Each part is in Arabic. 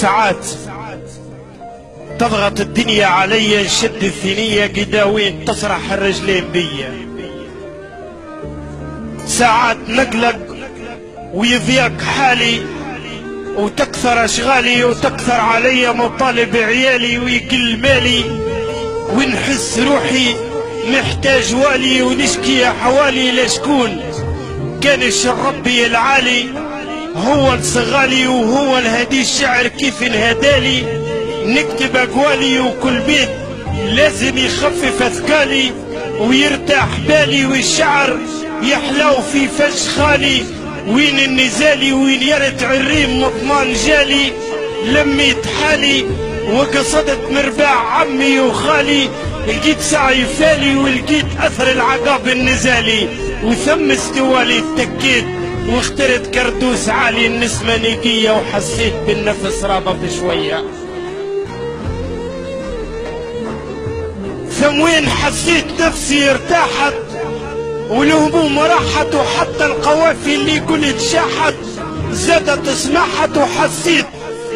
ساعات تضغط الدنيا علي، نشد الثنية قداوين تصرح الرجلين بيا. ساعات نقلق ويضيق حالي وتكثر اشغالي وتكثر علي مطالب عيالي ويقل مالي، ونحس روحي محتاج والي ونشكي حوالي لشكون كانش ربي العالي هو الصغالي وهو الهدي الشعر كيف انهدالي. نكتب اقوالي وكل بيت لازم يخفف اثقالي ويرتاح بالي، والشعر يحلو في فج خالي. وين النزالي وين يرت عريم مطمان جالي، لميت حالي وقصدت مرباع عمي وخالي. لقيت سعي فالي ولقيت اثر العقاب النزالي، وثم استوالي اتكيت واخترت كردوس عالي النسمة نقية، وحسيت بالنفس رابط شوية. ثم وين حسيت نفسي ارتاحت والهموم راحت، وحتى القوافي اللي قلت شاحت زادت سماحت، وحسيت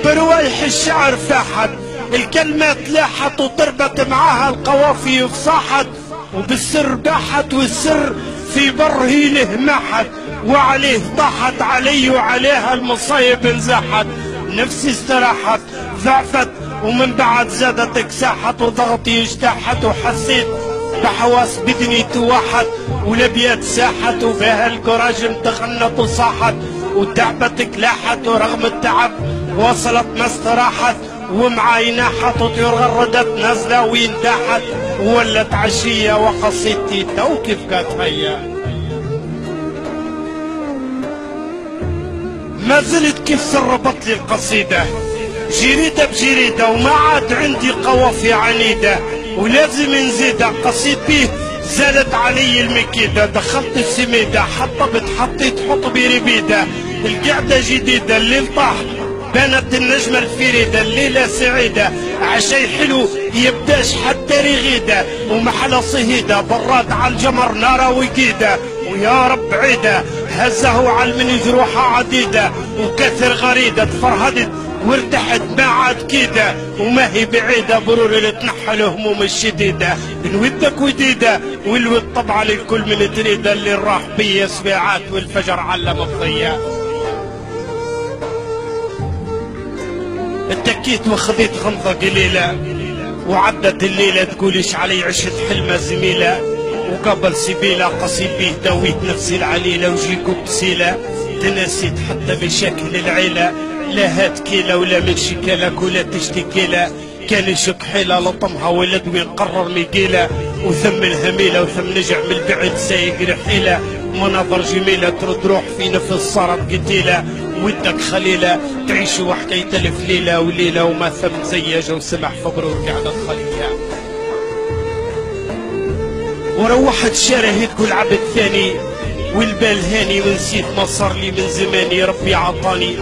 بروايح الشعر فاحت. الكلمات لاحت وطربت معاها القوافي وفصاحت، وبالسر باحت والسر في بره له ماحت، وعليه طاحت علي وعليها المصايب انزاحت. نفسي استراحت ضعفت ومن بعد زادت اكساحت، وضغطي اجتاحت وحسيت بحواس بدني توحت، والابيات ساحت وفيها الكراج امتخنت وصاحت، وتعبت كلاحت ورغم التعب وصلت ما استراحت، ومعاي ناحت وطيور غردت نازله وين تاحت، ولت عشيه وقصيدتي تو كيف كانت هيا. ما زلت كيف سربت لي القصيده جريده بجريده، وما عاد عندي قوافي عنيده ولازم نزيدها. قصيد بيه زادت علي المكيده، دخلت السميده حطيت حطبي ربيده. القعده جديده الليل طاح بانت النجمه الفريده، الليله سعيده عشاي حلو يبداش حتى رغيده، ومحلى صهيده براد على الجمر ناره وقيده، ويا رب عيده هزه على من جروحه عديده، وكثر غريده تفرهدت وارتحت ما عاد كيده، وما هي بعيده برور اللي تنحى الهموم الشديده. نودك وديده والود طبعا الكل من تريده، اللي راح بيا سبيعات والفجر علم الضياء. اتكيت وخذيت غمضه قليله وعدت الليله، تقوليش علي عشت حلمه زميله، وقبل سبيله قصيد بيه دويت نفسي العليله، وجيكو بسيله تنسيت حتى مشاكل العيله، لا هات كيلة ولا من شكالك ولا تشتكي له، كان يشك حيلة لطمها ولد وين قرر مقيلة، وثم الهميلة وثم نجع من البعد سايق رحيلة، مناظر جميلة ترد روح في نفس صارت قتيلة، ودك خليلة تعيش وحكاية ألف ليلة وليلة، وما ثم زيجة وسمح فبرور قعدت خلية. وروحت شارع تقول عبد ثاني والبال هاني، ونسيت ما صار لي من زماني ربي عطاني،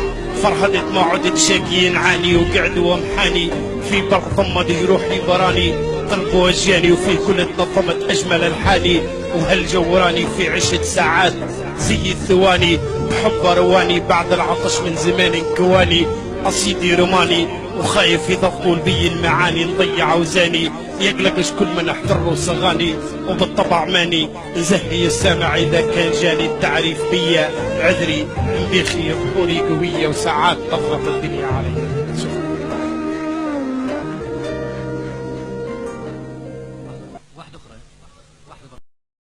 فرهدت ما عدت شاكي ينعاني، وقعد ومحاني في بر ضمد جروحي براني، قلب وجاني وفي كل تنظمت اجمل الحاني، وهالجوراني في 10 ساعات زي الثواني، بحب رواني بعد العطش من زمان كواني، قصيدي رماني وخايف يضبطوا بي المعاني، نضيع وزاني يقلقش كل من احضر وصغاني، وبالطبع ماني نزهي السامع اذا كان جاني التعريف بيا، عذري مبيخي ظهوري قويه وساعات تضغط الدنيا علي.